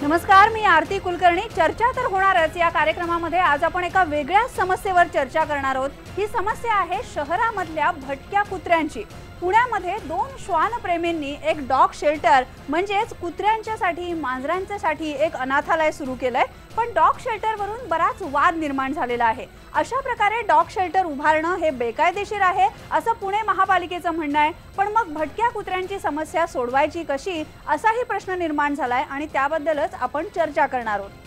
नमस्कार, मी आरती कुलकर्णी। चर्चा तर होणारच या कार्यक्रमामध्ये आज आपण एका वेगळ्या समस्येवर चर्चा करणार आहोत। ही समस्या आहे शहरामधल्या भटक्या कुत्र्यांची। पुण्यामध्ये 2 श्वानप्रेमींनी एक डॉग शेल्टर म्हणजेच कुत्र्यांच्यासाठी मांजरांच्यासाठी एक अनाथालय सुरू केलंय। पण डॉग शेल्टरवरून बराच वाद निर्माण झालेला आहे। अशा प्रकारे डॉग शेल्टर उभारणं हे बेकायदेशीर आहे असं पुणे महापालिकेचं म्हणणं आहे। पण मग भटक्या कुत्र्यांची समस्या सोडवायची कशी असाही प्रश्न निर्माण झालाय आणि त्याबद्दलच आपण चर्चा करणार आहोत।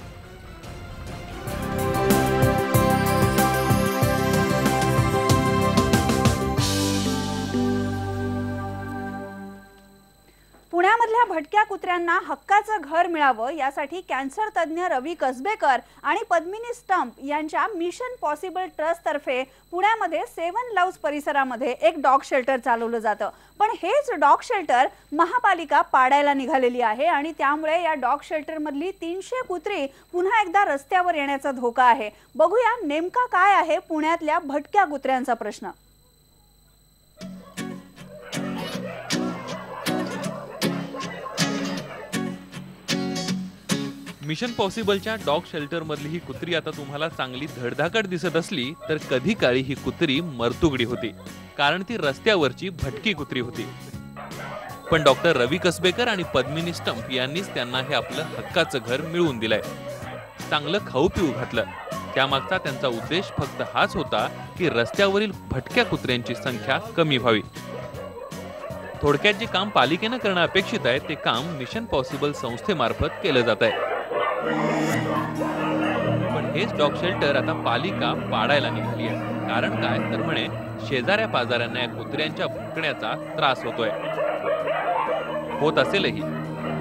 पुण्यामधल्या भटक्या कुत्र्यांना हक्काचं घर मिळावं यासाठी कॅन्सर तज्ञ रवी कसबेकर आणि पद्मिनी स्टंप यांच्या मिशन पॉसिबल ट्रस्ट तर्फे पुण्यामध्ये 7 लव्स परिसरामध्ये एक डॉग शेल्टर चालवलं जातं। पण हेच डॉग शेल्टर महापालिका पाडायला निघालेली आहे आणि त्यामुळे या डॉग शेल्टर मधली 300 कुत्री पुन्हा एकदा रस्त्यावर येण्याचा धोका आहे। बघूया नेमका काय आहे पुण्यातल्या भटक्या कुत्र्यांचा प्रश्न। मिशन पॉसिबलच्या डॉग शेल्टर मधली ही कुत्री आता तुम्हाला चांगली धडधाकट दिसत असली तर कधी काळी ही कुत्री मरतुगडी होती, कारण ती रस्त्यावरची भटकी कुत्री होती। पण डॉक्टर रवी कसबेकर आणि पद्मिनी स्टंप यांनीच त्यांना हे आपलं हक्काचं घर मिळवून दिलंय। चांगलं खाऊ पिऊ घातलं। त्यामागचा त्यांचा उद्देश फक्त हाच होता की रस्त्यावरील भटक्या कुत्र्यांची संख्या कमी व्हावी। थोडक्यात जे काम पालिकेनं करणं अपेक्षित आहे ते काम मिशन पॉसिबल संस्थेमार्फत केलं जात आहे। पण हेच डॉग शेल्टर आता पालिका पाडायला निघाली आहे। कारण काय तर म्हणे शेजाऱ्या पाजाऱ्यांना या कुत्र्यांच्या भुंकण्याचा त्रास होतोय। होत असेलही,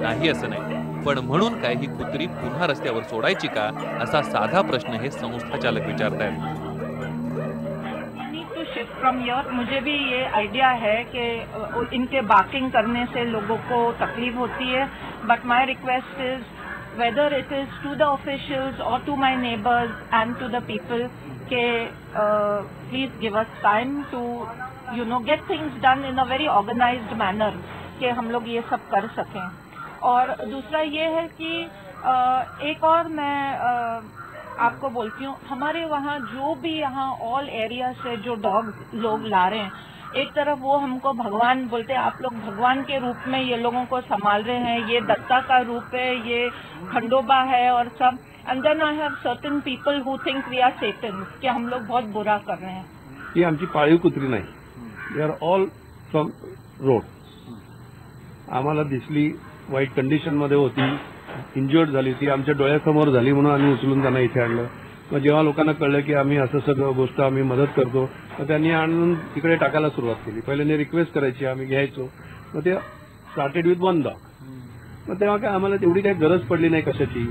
नाही असं नाही, पण म्हणून काय ही कुत्री पुन्हा रस्त्यावर सोडायची का असा साधा प्रश्न हे संस्थाचालक विचारतायत। फ्रॉम हियर मुझे भी ये आइडिया है कि इनके बार्किंग करने से लोगों को तकलीफ होती है, but my request is whether it is to the officials or to my neighbors and to the people ke please give us time to get things done in a very organized manner कि हम लोग ये सब कर सकें। और दूसरा ये है कि एक और मैं आपको बोलती हूँ, हमारे वहाँ जो भी यहाँ ऑल एरिया से जो डॉग लोग ला रहे हैं, एक तरफ वो हमको भगवान बोलते हैं, आप लोग भगवान के रूप में ये लोगों को संभाल रहे हैं, ये दत्ता का रूप है, ये खंडोबा है और सब। And then I have certain people who think we are Satan, कि हम लोग बहुत बुरा कर रहे हैं। ही आमची पाळीव कुत्री नाही, they are all from road. आम्हाला दिसली वाईट कंडिशन मध्ये होती, इंज्युअर्ड झाली ती, आमच्या डोळ्यासमोर झाली म्हणून आम्ही उचलून त्यांना इथे आणलं। मग जेव्हा लोकांना कळलं की आम्ही असं सगळं गोष्ट आम्ही मदत करतो, तर त्यांनी आणून तिकडे टाकायला सुरुवात केली। पहिल्यांदा रिक्वेस्ट करायची, आम्ही घ्यायचो, मग ते स्टार्टेड विथ 1 डॉग। मग तेव्हा काय आम्हाला तेवढी काही गरज पडली नाही कशाची।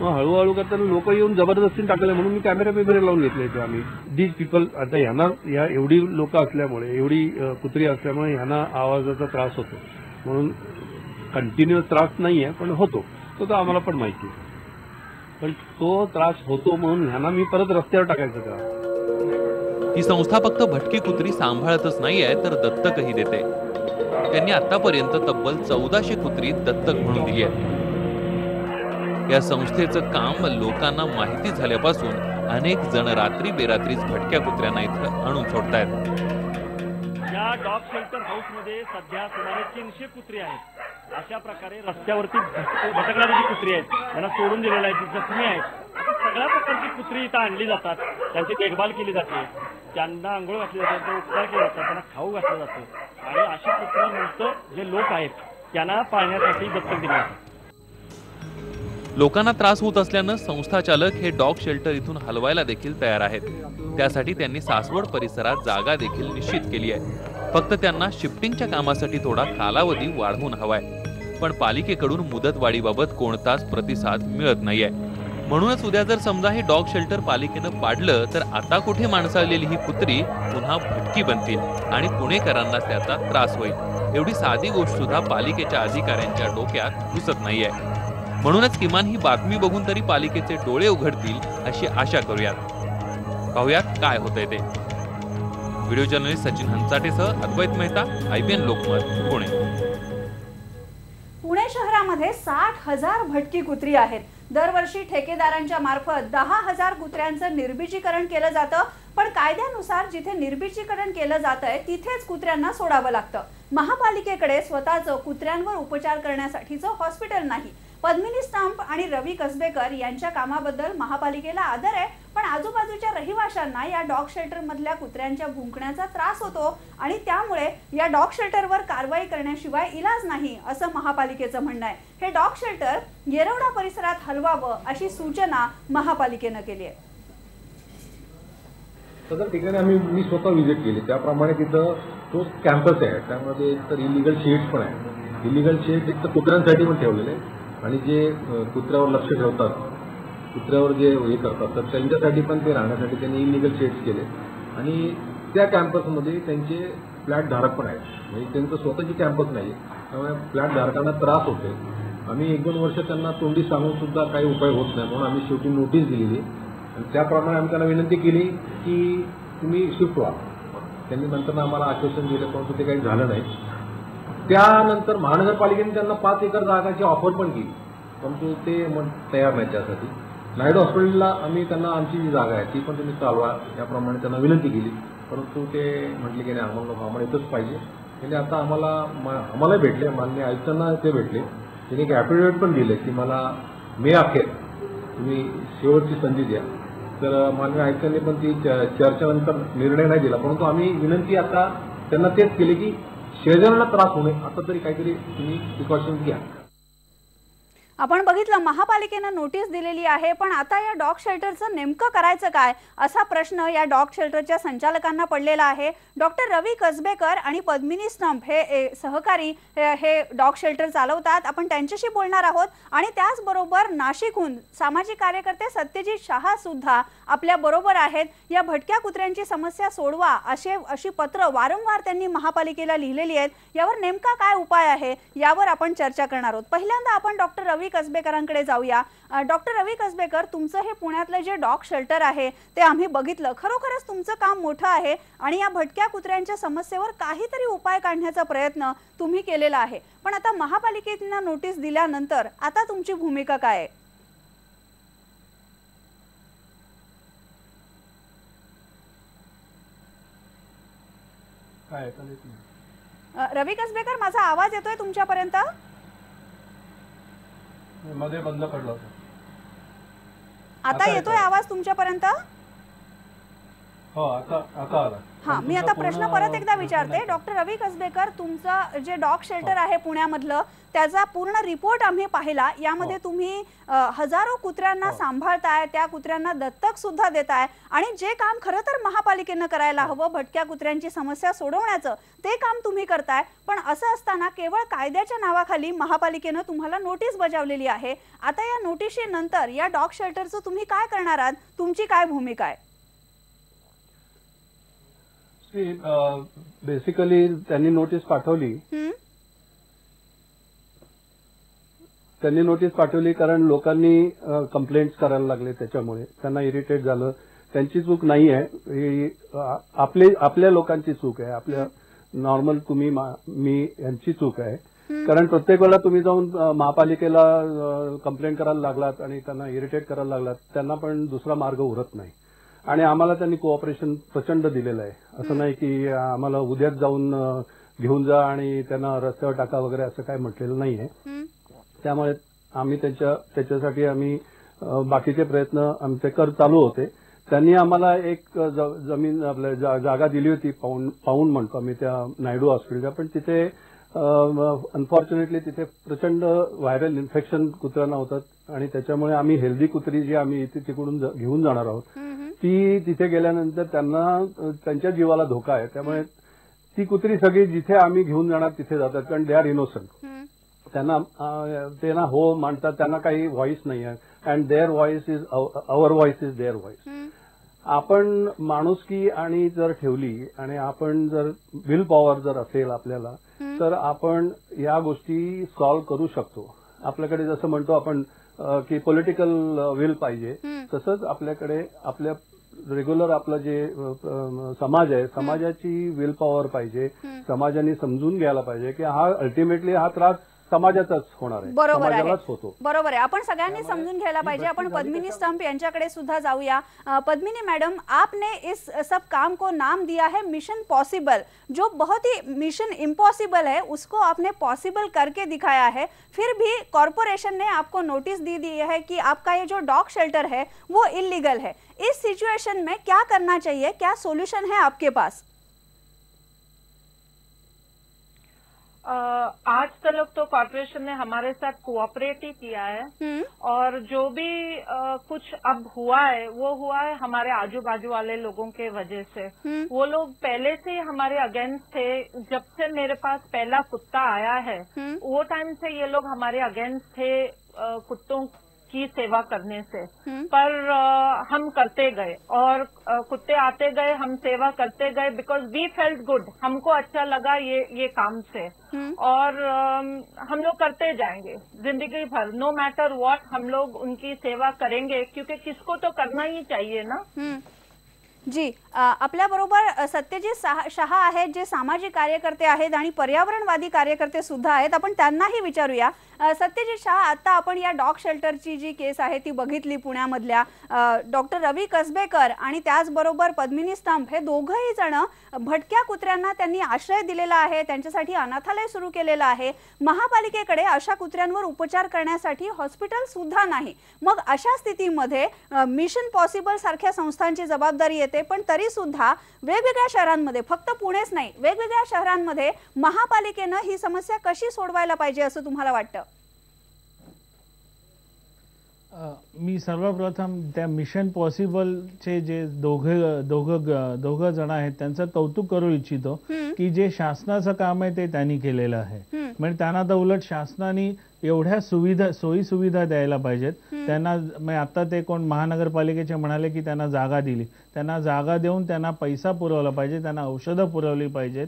मग हळूहळू करताना लोक येऊन जबरदस्तीने टाकले, म्हणून मी कॅमेरा पेपर लावून घेतले होते आम्ही। दीज पीपल आता ह्यांना या एवढी लोक असल्यामुळे, एवढी कुत्री असल्यामुळे ह्यांना आवाजाचा त्रास होतो, म्हणून कंटिन्युअस त्रास नाहीये पण होतो, तो आम्हाला पण माहिती आहे। पण तो त्रास होतो म्हणून ह्यांना मी परत रस्त्यावर टाकायचं का? ही संस्था फक्त भटकी कुत्री सांभाळतच नाहीये तर दत्तकही देते। त्यांनी आतापर्यंत तब्बल 1400 कुत्री दत्तक म्हणून दिली आहेत। या संस्थेचं काम लोकांना माहिती झाल्यापासून अनेक जण रात्री बेरात्रीच भटक्या कुत्र्यांना इथं आणून सोडतायत। या डॉग शेल्टर हाऊस मध्ये सध्या सुमारे 300 कुत्री आहेत। अशा प्रकारे रस्त्यावरती भटकणारी जी कुत्री आहेत त्यांना सोडून दिलेलं आहे, ती जखमी आहेत। सगळ्या प्रकारची कुत्री इथं आणली जातात, त्यांची देखभाल केली जाते, त्यांना आंघोळ घातली जाते, त्यांचे उपचार केले जातात, त्यांना खाऊ घातलं जातं आणि अशी कुत्री नंतर जे लोक आहेत त्यांना पाळण्यासाठी दत्तक दिली जाते। लोकांना त्रास होत असल्यानं संस्थाचालक हे डॉग शेल्टर इथून हलवायला देखील तयार आहेत। त्यासाठी त्यांनी सासवड परिसरात जागा देखील निश्चित केली आहे। फक्त त्यांना शिफ्टिंगच्या कामासाठी थोडा कालावधी वाढवून हवाय, पण पालिकेकडून मुदतवाढीबाबत कोणताच प्रतिसाद मिळत नाहीये। म्हणूनच उद्या जर समजा हे डॉग शेल्टर पालिकेनं पाडलं तर आता कुठे माणसाळलेली ही कुत्री पुन्हा भटकी बनतील आणि पुणेकरांना त्याचा त्रास होईल। एवढी साधी गोष्ट सुद्धा पालिकेच्या अधिकाऱ्यांच्या डोक्यात घुसत नाहीये। म्हणूनच किमान ही बातमी बघून तरी पालिकेचे डोळे उघडतील अशी आशा करूयात। पाहूयात काय होतंय ते। व्हिडिओ जर्नलिस्ट सचिन हंचाटेसह अद्वैत मेहता, IBN लोकमत, पुणे। पुणे शहर शहरामध्ये 60,000 भटकी कुत्री आहेत. दरवर्षी ठेकेदारांच्या मार्फत 10,000 कुत्र्यांचं निर्बीजीकरण केलं जातं. पण कायद्यानुसार जिथे निर्बीजीकरण केलं जातंय तिथेच कुत्र्यांना सोडावं लागतं. महापालिकेकडे स्वतःचं कुत्र्यांवर उपचार करण्यासाठीचं हॉस्पिटल नाही. पद्मिनी स्टंप आणि रवी कसबेकर यांच्या कामाबद्दल महापालिकेला आदर आहे, पण आजूबाजूच्या रहिवाशांना या डॉग शेल्टर मधल्या कुत्र्यांच्या भुंकण्याचा त्रास होतो आणि त्यामुळे या डॉग शेल्टरवर कारवाई करण्याशिवाय इलाज नाही असं महापालिकेचं म्हणणं आहे. हे डॉग शेल्टर येरवडा परिसरात हलवावं अशी सूचना महापालिकेनं केली आहे. सदर ठिकाणी मी स्वतः व्हिजिट केली. त्याप्रमाणे तिथं तो कॅम्पस आहे, त्यामध्ये तर इलिगल शेड्स पण आहे. इलिगल शेड एक तर कुत्र्यांसाठी पण ठेवलेले आहे आणि जे कुत्र्यावर लक्ष ठेवतात, कुत्र्यावर जे हे करतात तर त्यांच्यासाठी पण ते राहण्यासाठी त्यांनी इलिगल शेड्स केले. आणि त्या कॅम्पसमध्ये त्यांचे फ्लॅट धारक पण आहेत, म्हणजे त्यांचं स्वतःची कॅम्पस नाही, त्यामुळे फ्लॅट धारकांना त्रास होते. आम्ही 1-2 वर्ष त्यांना तोंडी सांगून सुद्धा काही उपाय होत नाही, म्हणून आम्ही शेवटी नोटीस दिलेली आणि त्याप्रमाणे आम्ही त्यांना विनंती केली की तुम्ही शिफ्ट व्हा. त्यांनी नंतर आम्हाला आश्वासन दिलं, परंतु ते काही झालं नाही. त्यानंतर महानगरपालिकेने त्यांना 5 एकर जागाची ऑफर पण केली, परंतु ते तयार नाही त्यासाठी. नायडू हॉस्पिटलला आम्ही त्यांना आमची जी जागा आहे ती पण तुम्ही चालवा याप्रमाणे त्यांना विनंती केली, परंतु ते म्हटले की नाही आम्हाला इथंच पाहिजे. त्यांनी आता आम्हाला भेटले, माननीय आयुक्तांना ते भेटले. त्यांनी एक ॲफिडेव्हिट पण दिले की मला मे अखेर तुम्ही शेवटची संधी द्या. तर माननीय आयुक्तांनी पण ती चर्चेनंतर निर्णय नाही दिला, परंतु आम्ही विनंती आता त्यांना तेच केली की शेजाऱ्यांना त्रास होणे आता तरी काहीतरी तुम्ही प्रिकॉशन घ्या. आपण बघितलं महापालिकेनं नोटीस दिलेली आहे, पण आता या डॉग शेल्टरचं नेमकं करायचं काय असा प्रश्न या डॉग शेल्टरच्या संचालकांना पडलेला आहे. डॉक्टर रवी कसबेकर आणि पद्मिनी स्टंप हे सहकारी हे डॉग शेल्टर चालवतात. आपण त्यांच्याशी बोलणार आहोत आणि त्याचबरोबर नाशिकहून सामाजिक कार्यकर्ते सत्यजित शहा सुद्धा आपल्या बरोबर आहेत. या भटक्या कुत्र्यांची समस्या सोडवा अशी पत्र वारंवार त्यांनी महापालिकेला लिहिलेली आहेत. यावर नेमका काय उपाय आहे यावर आपण चर्चा करणार आहोत. पहिल्यांदा आपण डॉक्टर रवी कसबेकरांकडे जाऊया. डॉक्टर रवी कसबेकर, तुमचं हे पुण्यातलं जे डॉग शेल्टर आहे ते आम्ही बघितलं. खरोखरच तुमचं काम मोठं आहे आणि या भटक्या कुत्र्यांच्या समस्येवर काहीतरी उपाय काढण्याचा प्रयत्न तुम्ही केलेला आहे. पण आता महापालिकेनं नोटीस दिल्यानंतर आता तुमची भूमिका काय आहे? रवी कसबेकर, माझा आवाज येतोय तुमच्यापर्यंत? मध्ये बंद पडला होता. आता येतोय आवाज तुमच्यापर्यंत? हो, आता आला. हा, मी आता प्रश्न परत एकदा विचारते. डॉक्टर रवी कसबेकर, तुमचं जे डॉग शेल्टर आहे पुण्यामधलं त्याचा पूर्ण रिपोर्ट आम्ही पाहिला. यामध्ये तुम्ही हजारो कुत्र्यांना सांभाळताय, त्या कुत्र्यांना दत्तक सुद्धा देताय आणि जे काम खरं तर महापालिकेनं करायला हवं भटक्या कुत्र्यांची समस्या सोडवण्याचं ते काम तुम्ही करताय. पण असं असताना केवळ कायद्याच्या नावाखाली महापालिकेनं तुम्हाला नोटीस बजावलेली आहे. आता या नोटीशीनंतर या डॉग शेल्टरचं तुम्ही काय करणार आहात? तुमची काय भूमिका आहे? बेसिकली त्यांनी नोटीस पाठवली कारण लोकांनी कंप्लेंट्स करायला लागले, त्याच्यामुळे त्यांना इरिटेट झालं. त्यांची चूक नाही आहे, आपल्या लोकांची चूक आहे. आपल्या नॉर्मल तुम्ही मी यांची चूक आहे. कारण प्रत्येक वेळेला तुम्ही जाऊन महापालिकेला कंप्लेंट करायला लागलात आणि त्यांना इरिटेट करायला लागलात, त्यांना पण दुसरा मार्ग उरत नाही. आणि आम्हाला त्यांनी कोऑपरेशन प्रचंड दिलेलं आहे. असं नाही की आम्हाला उद्याच जाऊन घेऊन जा आणि त्यांना रस्त्यावर टाका वगैरे असं काय म्हटलेलं नाहीये. त्यामुळे आम्ही त्याच्यासाठी आम्ही बाकीचे प्रयत्न आमचे चालू होते. त्यांनी आम्हाला एक जमीन आपल्या जागा दिली होती, पाऊंड म्हणतो आम्ही त्या नायडू हॉस्पिटलच्या. पण तिथे अनफॉर्च्युनेटली तिथे प्रचंड व्हायरल इन्फेक्शन कुत्र्यांना होतात आणि त्याच्यामुळे आम्ही हेल्दी कुत्री जी आम्ही तिकडून घेऊन जाणार आहोत ती तिथे गेल्यानंतर त्यांच्या जीवाला धोका आहे. त्यामुळे ती कुत्री सगळी जिथे आम्ही घेऊन जाणार तिथे जातात, कारण दे आर इनोसंट. ते ना हो म्हणतात, त्यांना काही व्हॉइस नाही आहे. And there voice is our voice is there voice. आपण माणुसकी आणि जर ठेवली आणि आपण जर विल पॉवर जर असेल आपल्याला तर आपण या गोष्टी सॉल्व्ह करू शकतो. आपल्याकडे जसं म्हणतो आपण की पॉलिटिकल विल पाहिजे, तसंच आपल्याकडे आपल्या रेग्युलर आपलं जे समाज आहे समाजाची विल पॉवर पाहिजे. समाजाने समजून घ्यायला पाहिजे की हा अल्टिमेटली हा त्रास समाजाचाच होणार आहे, बरोबर आहे, समाजालाच होतो. बरोबर आहे. आपण सगळ्यांनी समजून घ्यायला पाहिजे. आपण पद्मिनी स्टंप यांच्याकडे सुद्धा जाऊया. पद्मिनी मैडम, आपने इस सब काम को नाम दिया है मिशन पॉसिबल, जो बहुत ही मिशन इम्पॉसिबल है उसको आपने पॉसिबल करके दिखाया है। फिर भी कॉरपोरेशन ने आपको नोटिस दी है कि आपका ये जो डॉग शेल्टर है वो इलीगल है। इस सिचुएशन में क्या करना चाहिए, क्या सॉल्यूशन है आपके पास? आज तक तो कॉर्पोरेशन ने हमारे साथ कोऑपरेट ही किया है और जो भी कुछ अब हुआ है वो हुआ है हमारे आजू बाजू वाले लोगों के वजह से। वो लोग पहले से ही हमारे अगेंस्ट थे। जब से मेरे पास पहला कुत्ता आया है वो टाइम से ये लोग हमारे अगेंस्ट थे कुत्तों की सेवा करने से, पर हम करते गए और कुत्ते आते गए, हम सेवा करते गए बिकॉज वी फेल्ट गुड, हमको अच्छा लगा ये काम से और हम लोग करते जाएंगे जिंदगी भर। नो मैटर व्हाट हम लोग उनकी सेवा करेंगे क्योंकि किसको तो करना ही चाहिए ना। जी, आपल्याबरोबर सत्यजित शहा आहेत, जे सामाजिक कार्यकर्ते आहेत आणि पर्यावरणवादी कार्यकर्ते सुद्धा आहेत. आपण त्यांनाही विचारूया. सत्यजित शहा, आता आपण या डॉग शेल्टरची जी केस आहे ती बघितली पुण्यामधल्या. डॉक्टर रवी कसबेकर आणि त्याचबरोबर पद्मिनी स्टंप हे दोघंही जण भटक्या कुत्र्यांना त्यांनी आश्रय दिलेला आहे, त्यांच्यासाठी अनाथालय सुरू केलेलं आहे. महापालिकेकडे अशा कुत्र्यांवर उपचार करण्यासाठी हॉस्पिटल सुद्धा नाही. मग अशा स्थितीमध्ये मिशन पॉसिबल सारख्या संस्थांची जबाबदारी येते. पण तरी सुद्धा वेगवेगळ्या शहरांमध्ये, फक्त पुणेच नाही, वेगवेगळ्या शहरांमध्ये महापालिकेने ही समस्या कशी सोडवायला पाहिजे असं तुम्हाला वाटतं? मी सर्वप्रथम त्या मिशन पॉसिबलचे जे दोघं जण आहेत त्यांचं कौतुक करू इच्छितो की जे शासनाचं काम आहे ते त्यांनी केलेलं आहे. म्हणजे त्यांना तर उलट शासनाने एवढ्या सोयी सुविधा द्यायला पाहिजेत त्यांना. आता ते कोण महानगरपालिकेचे म्हणाले की त्यांना जागा दिली, त्यांना जागा देऊन त्यांना पैसा पुरवला पाहिजे, त्यांना औषधं पुरवली पाहिजेत.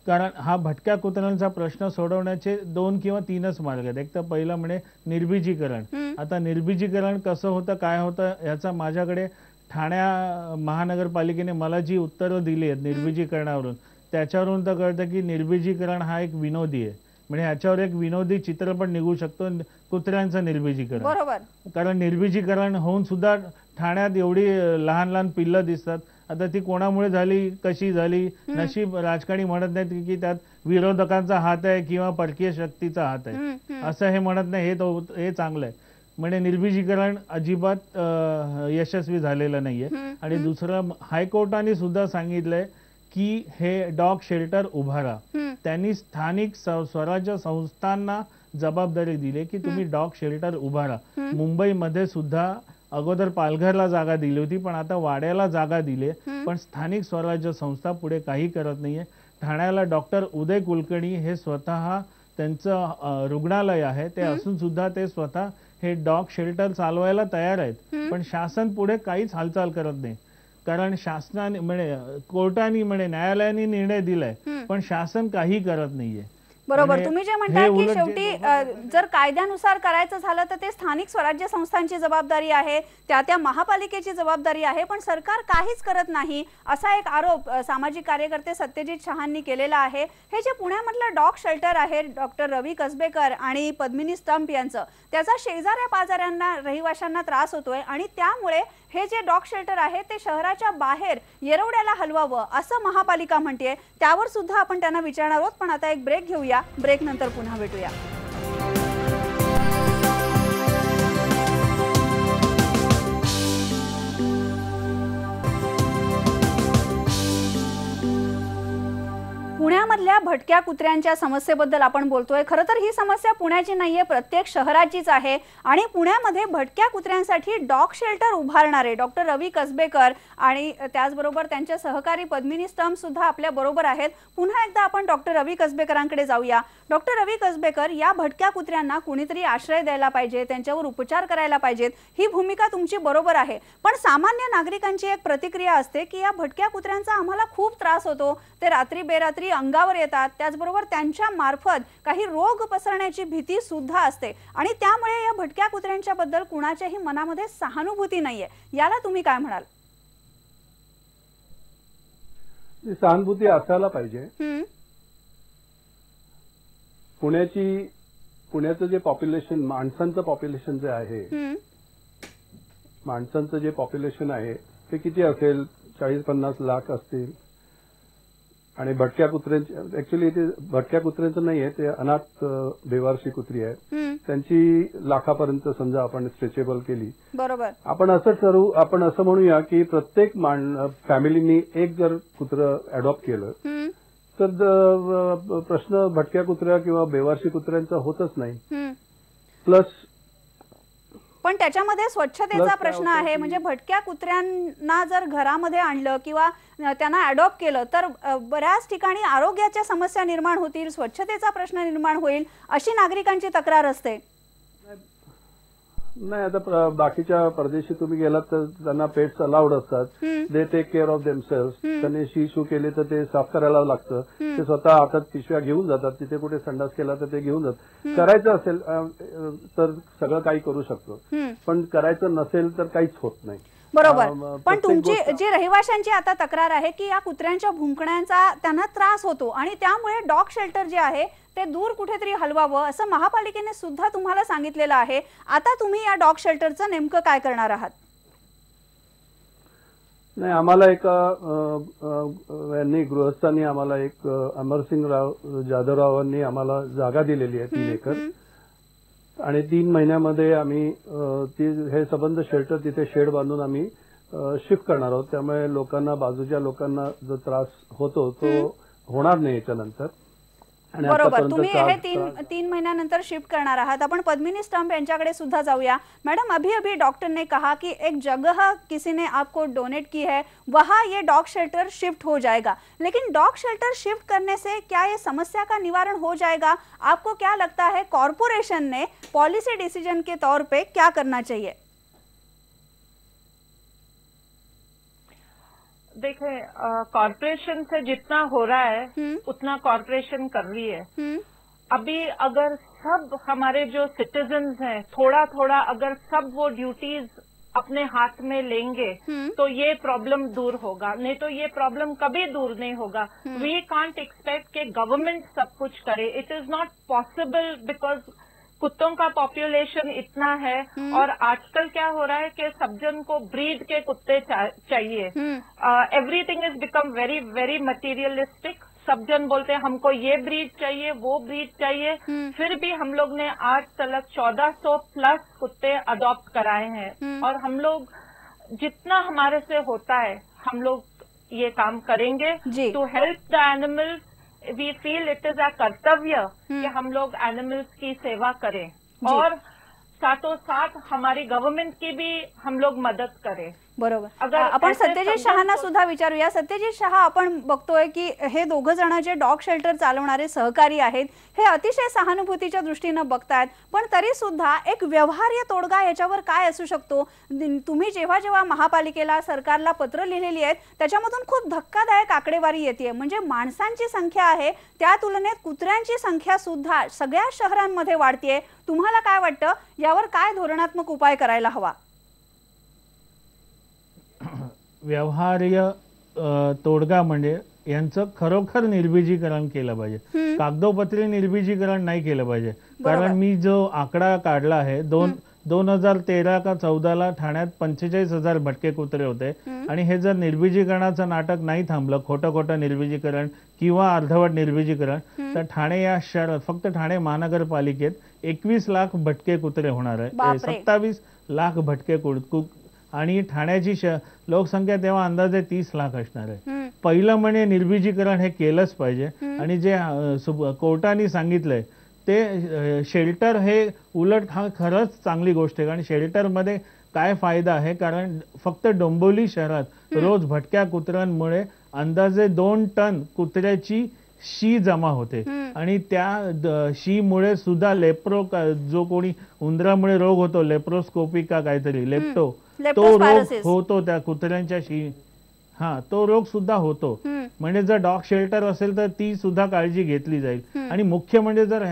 कारण हा भटक्या कुत्र्यांचा प्रश्न सोडवण्याचे 2 किंवा 3च मार्ग आहेत. एक तर पहिलं म्हणजे निर्बीजीकरण. आता निर्बीजीकरण कसं होतं, काय होतं, याचा माझ्याकडे ठाण्या महानगरपालिकेने मला जी उत्तरं दिली आहेत निर्बीजीकरणावरून, त्याच्यावरून तर कळतं की निर्बीजीकरण हा एक विनोदी आहे. म्हणजे ह्याच्यावर एक विनोदी चित्रपट निघू शकतो, कुत्र्यांचं निर्बीजीकरण. बरोबर. कारण निर्बीजीकरण होऊन सुद्धा ठाण्यात एवढी लहान लहान पिल्लं दिसतात. आता ती कोणामुळे झाली, कशी झाली, नशीब राजकारणी म्हणत नाहीत की त्यात विरोधकांचा हात आहे किंवा परकीय शक्तीचा हात आहे, असं हे म्हणत नाही. हे चांगलं आहे. म्हणजे निर्बीजीकरण अजिबात यशस्वी झालेलं नाहीये. आणि दुसरं, हायकोर्टाने सुद्धा सांगितलंय की हे डॉग शेल्टर उभारा. त्यांनी स्थानिक स्वराज्य संस्थांना जबाबदारी दिली की तुम्ही डॉग शेल्टर उभारा. मुंबईमध्ये सुद्धा अगोदर पालघरला जागा दिली होती, पण आता वाड्याला जागा दिली, पण स्थानिक स्वराज्य संस्था पुढे काही करत नाहीये. ठाण्याला डॉक्टर उदय कुलकर्णी हे स्वतः त्यांचं रुग्णालय आहे, ते असून सुद्धा ते स्वतः हे डॉग शेल्टर चालवायला तयार आहेत. पण शासन पुढे काहीच हालचाल करत नाही. कारण शासनाने म्हणजे कोर्टाने म्हणजे न्यायालयाने निर्णय दिलाय, पण शासन काही करत नाहीये. बरोबर. तुम्ही जे म्हणता की शेवटी जर कायद्यानुसार करायचं झालं तर ते स्थानिक स्वराज्य संस्थांची जबाबदारी आहे, त्या महापालिकेची जबाबदारी आहे, पण सरकार काहीच करत नाही असा एक आरोप सामाजिक कार्यकर्ते सत्यजित शहांनी केलेला आहे. हे जे पुण्यामधलं डॉग शेल्टर आहे डॉक्टर रवी कसबेकर आणि पद्मिनी स्टंप यांचं, त्याचा शेजाऱ्या पाजाऱ्यांना, रहिवाशांना त्रास होतोय आणि त्यामुळे हे जे डॉग शेल्टर आहे ते शहराच्या बाहेर येरवड्याला हलवावं असं महापालिका म्हणते. त्यावर सुद्धा आपण त्यांना विचारणार आहोत. पण आता एक ब्रेक घेऊया, ब्रेक नंतर पुन्हा भेटूया. पुण्यामधल्या भटक्या कुत्र्यांच्या समस्येबद्दल आपण बोलतोय. खरं तर ही समस्या पुण्याची नाहीये, प्रत्येक शहराचीच आहे. आणि पुण्यामध्ये भटक्या कुत्र्यांसाठी डॉग शेल्टर उभारणारे डॉक्टर रवी कसबेकर आणि त्याचबरोबर त्यांचे सहकारी पद्मिनी स्टंप सुद्धा आपल्या बरोबर आहेत. पुन्हा एकदा आपण डॉक्टर रवी कसबेकरांकडे जाऊया. डॉक्टर रवी कसबेकर, या भटक्या कुत्र्यांना कुणीतरी आश्रय द्यायला पाहिजे, त्यांच्यावर उपचार करायला पाहिजेत, ही भूमिका तुमची बरोबर आहे. पण सामान्य नागरिकांची एक प्रतिक्रिया असते की या भटक्या कुत्र्यांचा आम्हाला खूप त्रास होतो, ते रात्री बेरात्री अंगावर येतात, त्याचबरोबर त्यांच्या मार्फत काही रोग पसरण्याची भीती सुद्धा असते आणि त्यामुळे या भटक्या कुत्र्यांच्या बद्दल कुणाच्याही मनामध्ये सहानुभूती नाहीये. याला तुम्ही काय म्हणाल? सहानुभूती असायला पाहिजे. पुण्याची पुण्याचं जे पॉप्युलेशन, माणसांचं पॉप्युलेशन जे आहे, माणसांचं जे पॉप्युलेशन आहे ते किती असेल? 40-50 लाख असतील. आणि भटक्या कुत्र्यांची, ऍक्च्युली ते भटक्या कुत्र्यांचं नाहीये, ते अनाथ बेवारशी कुत्री आहे, त्यांची लाखापर्यंत समजा आपण स्ट्रेचेबल केली. बरोबर. आपण असं ठरवू, आपण असं म्हणूया की प्रत्येक फॅमिलीनी एक जर कुत्रं अडॉप्ट केलं तर प्रश्न भटक्या कुत्र्या किंवा बेवारशी कुत्र्यांचा होतच नाही. प्लस पण त्याच्यामध्ये स्वच्छतेचा प्रश्न आहे. म्हणजे भटक्या कुत्र्यांना जर घरामध्ये आणलं किंवा त्यांना अडॉप्ट केलं तर बऱ्याच ठिकाणी आरोग्याच्या समस्या निर्माण होतील, स्वच्छतेचा प्रश्न निर्माण होईल, अशी नागरिकांची तक्रार असते. नाही, आता बाकीच्या परदेशी तुम्ही गेलात तर त्यांना पेट्स अलाउड असतात. They take care of themselves. त्यांनी शी शू केले तर ते साफ करायला लागतं. ते स्वतः हातात पिशव्या घेऊन जातात. तिथे कुठे संडास केला तर ते घेऊन जातात. करायचं असेल तर सगळं काही करू शकतो, पण करायचं नसेल तर काहीच होत नाही. बरोबर. पण तुमची जी रहिवाशांची आता तक्रार आहे की या कुत्र्यांच्या भुंकण्याचा त्यांना त्रास होतो आणि त्यामुळे डॉग शेल्टर जे आहे ते दूर कुठेतरी हलवावं असं महापालिकेने सुद्धा तुम्हाला सांगितलेलं आहे. आता तुम्ही या डॉग शेल्टरचं नेमकं काय करणार आहात? नाही, आम्हाला गृहस्थांनी आम्हाला एक अमरसिंग जाधवरावांनी आम्हाला जागा दिलेली आहे 3 एकर. आणि 3 महिन्यामध्ये आम्ही हे संबंध शेल्टर तिथे शेड बांधून आम्ही शिफ्ट करणार आहोत. त्यामुळे लोकांना, बाजूच्या लोकांना जो त्रास होतो तो होणार नाही याच्यानंतर. बरोबर. तुम्ही हे 3 महिन्यानंतर शिफ्ट करणार आहात. आपण पद्मिनी स्टंप यांच्याकडे सुद्धा जाऊया. मैडम, अभी डॉक्टर ने कहा कि एक जगह किसी ने आपको डोनेट की है, वहाँ ये डॉग शेल्टर शिफ्ट हो जाएगा, लेकिन डॉग शेल्टर शिफ्ट करने से क्या ये समस्या का निवारण हो जाएगा? आपको क्या लगता है कॉर्पोरेशन ने पॉलिसी डिसीजन के तौर पे क्या करना चाहिए? देखिए, कॉर्पोरेशन से जितना हो रहा है उतना कॉर्पोरेशन कर रही है. अभी अगर सब हमारे जो सिटीजन्स हैं थोड़ा थोड़ा अगर सब वो ड्यूटीज अपने हाथ में लेंगे तो ये प्रॉब्लम दूर होगा, नहीं तो ये प्रॉब्लम कभी दूर नहीं होगा. वी कांट एक्सपेक्ट कि गवर्नमेंट सब कुछ करे. It is not possible because कुत्तों का पॉपुलेशन इतना है. और आजकल क्या हो रहा है कि सब जन को ब्रीड के कुत्ते चाहिए. Everything is become very very materialistic. सब जन बोलते हैं हमको ये ब्रीड चाहिए, वो ब्रीड चाहिए. फिर भी हम लोग ने आज तक 1400 प्लस कुत्ते अडॉप्ट कराए हैं. और हम लोग जितना हमारे से होता है हम लोग ये काम करेंगे to help the animals. We feel it is a कर्तव्य कि हम लोग एनिमल्स की सेवा करें और साथों साथ हमारी गवर्नमेंट की भी हम लोग मदद करें. बरोबर. आपण सत्यजित शहांना सुद्धा विचारूया. सत्यजित शहा, आपण बघतोय की हे दोघं जण जे डॉग शेल्टर चालवणारे सहकारी आहेत हे अतिशय सहानुभूतीच्या दृष्टीनं बघतायत, पण तरी सुद्धा एक व्यवहार्य तोडगा याच्यावर काय असू शकतो? तुम्ही जेव्हा जेव्हा महापालिकेला, सरकारला पत्र लिहिलेली आहेत त्याच्यामधून खूप धक्कादायक आकडेवारी येते. म्हणजे माणसांची संख्या आहे त्या तुलनेत कुत्र्यांची संख्या सुद्धा सगळ्या शहरांमध्ये वाढतेय. तुम्हाला काय वाटतं, यावर काय धोरणात्मक उपाय करायला हवा? व्यवहार्य तोडगा म्हणजे यांचं खरोखर निर्बीजीकरण केलं पाहिजे. कागदोपत्री निर्बीजीकरण नाही केलं पाहिजे. कारण मी जो आकडा काढला आहे 2013 का 14 ठाण्यात 45,000 भटके कुत्रे होते. आणि हे जर निर्बीजीकरणाचं नाटक नाही थांबलं, खोटं निर्बीजीकरण किंवा अर्धवट निर्बीजीकरण, तर ठाणे या शहरात फक्त ठाणे महानगरपालिकेत 21 लाख भटके कुत्रे होणार आहे. 27 लाख भटके आणि ठाण्याची लोकसंख्या तेव्हा अंदाजे 30 लाख असणार आहे. पहिलं म्हणजे निर्बीजीकरण हे केलंच पाहिजे. आणि जे कोर्टाने सांगितलंय ते शेल्टर हे उलट हा खरंच चांगली गोष्ट आहे. कारण शेल्टरमध्ये काय फायदा आहे, कारण फक्त डोंबिवली शहरात रोज भटक्या कुत्र्यांमुळे अंदाजे 2 टन कुत्र्याची शी जमा होते. आणि त्या शी मुळे सुद्धा लेप्रो, जो कोणी उंदरामुळे रोग होतो, लेप्रोस्कोपी का काहीतरी, लेप्टो, तो रोग होतो त्या कुत्र्यांच्या शी. तो रोग सुद्धा होतो. म्हणजे जर डॉग शेल्टर असेल तर ती सुद्धा काळजी घेतली जाईल. आणि मुख्य म्हणजे जर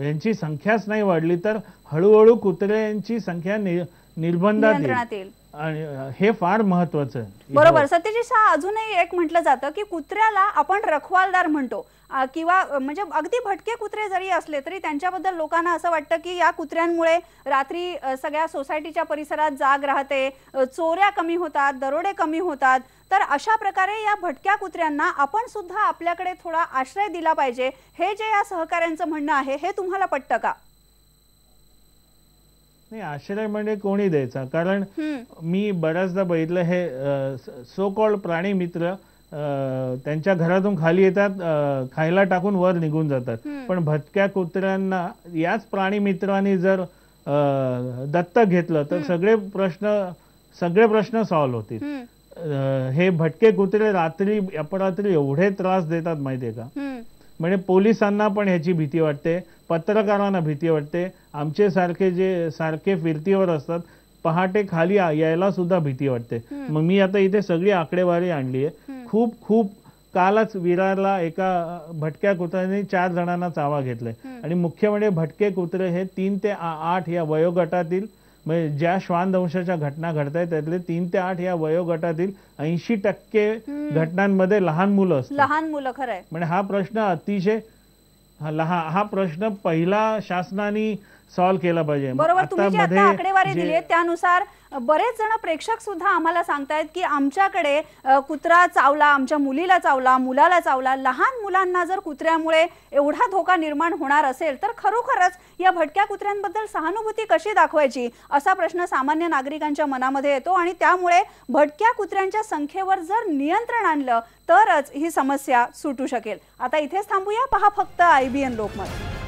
यांची संख्याच नाही वाढली तर हळूहळू कुत्र्यांची संख्या निर्बंधात येईल. आणि हे फार महत्वाचं आहे. बरोबर. सत्यजित शहा, अजूनही एक म्हटलं जातं की कुत्र्याला आपण रखवालदार म्हणतो किंवा म्हणजे अगदी भटके कुत्रे जरी असले तरी त्यांच्याबद्दल लोकांना असं वाटतं की या कुत्र्यांमुळे रात्री सगळ्या सोसायटीच्या परिसरात जाग राहते, चोऱ्या कमी होतात, दरोडे कमी होतात। तर अशा प्रकारे या भटक्या कुत्र्यांना आपण सुद्धा आपल्याकडे थोडा आश्रय दिला पाहिजे, हे जे या सहकाऱ्यांचं म्हणणं आहे हे तुम्हाला पटतं का? नाही, आश्रय म्हणजे कोणी द्यायचा, कारण मी बऱ्याचदा बघितलं हे सो कॉल्ड प्राणी मित्र त्यांच्या घरातून खाली येतात, खायला टाकून वर निघून जातात। पण भटक्या कुत्र्यांना याच प्राणी मित्रांनी जर दत्तक घेतलं तर सगळे प्रश्न सॉल्व्ह होतील। हे भटके कुत्रे रात्री अपरात्री एवढे त्रास देतात माहितीये का, म्हणजे पोलिसांना पण ह्याची भीती वाटते, पत्रकारांना भीती वाटते, आमचे सारखे फिरतीवर असतात पहाटे खाली यायला सुद्धा भीती वाटते। मग मी आता इथे सगळी आकडेवारी आणली आहे। खूप कालच विरारला एका भटक्या कुत्र्याने 4 जणांना चावा घेतलाय आणि मुख्य म्हणजे भटके कुत्रे हे 3 ते 8 या वयोगटातील, म्हणजे ज्या श्वानदंशाच्या घटना घडतायत त्यातले 3 ते 8 या वयोगटातील 80% घटनांमध्ये लहान मुलं असतात। लहान मुलं, खरंय। म्हणजे हा प्रश्न अतिशय हा प्रश्न पहिला शासनाने सॉल्व्ह केला पाहिजे। बरोबर, तुम्ही जी आता आकडेवारी दिली त्यानुसार बरेच जण प्रेक्षक सुद्धा आम्हाला सांगतायत की आमच्याकडे कुत्रा चावला, आमच्या मुलीला चावला, मुलाला चावला। लहान मुलांना जर कुत्र्यामुळे एवढा धोका निर्माण होणार असेल तर खरोखरच या भटक्या कुत्र्यांबद्दल सहानुभूती कशी दाखवायची असा प्रश्न सामान्य नागरिकांच्या मनामध्ये येतो आणि त्यामुळे भटक्या कुत्र्यांच्या संख्येवर जर नियंत्रण आणलं तरच ही समस्या सुटू शकेल। आता इथेच थांबूया, पहा फक्त IBN लोकमत।